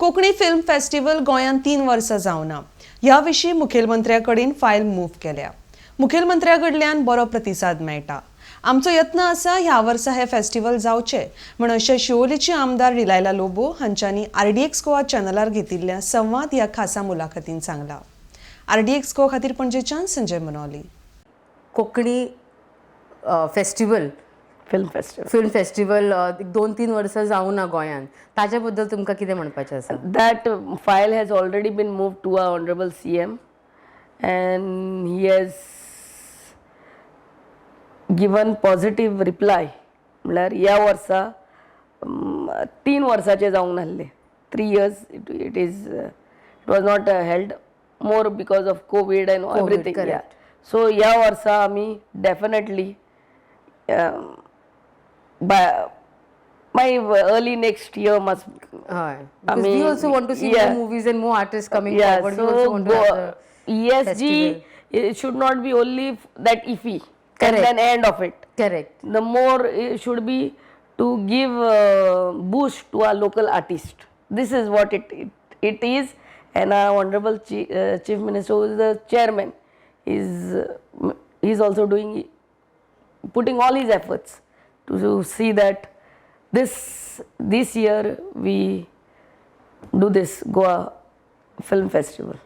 Konkani film festival गोंयांत 3 वर्सां जावना. ह्या विशीं मुखेलमंत्र्याकडेन फायल मूव केल्या. मुखेलमंत्र्याकडल्यान बरो प्रतिसाद मेळटा. आमचो यत्न आसा ह्या वर्सा हे फेस्टिवल जावचे म्हण अशें शिवोलीचे आमदार डिलायला लोबो हांच्यांनी RDX गोवा चॅनलार घेतिल्ल्या संवाद ह्या खासा मुलाखतीन सांगला. RDX गोवा खातीर पणजेच्यान Sanjay Manoli. Konkani festival film festival 2-3 वर्सां जावना गोंयांत. ताजे बद्दल तुमकां कितें म्हणपाचें आसा? That file has already been moved to our Honorable CM and he has given positive reply. म्हळ्यार ह्या वर्सा 3 वर्साचे जावंक नासले. 3 years it was not held more because of COVID and everything. Correct. Yeah. So ह्या वर्सा आमी definitely by early next year must. Because we also want to see more movies and more artists coming Yeah, forward. so We also want to have the ESG festival. it should not be only that iffy. Correct. And then end of it. Correct. The more it should be to give boost to our local artist. This is what it is, and our Honorable Chief Minister, who is the chairman, is also putting all his efforts to see that this year we do this Goa Film Festival.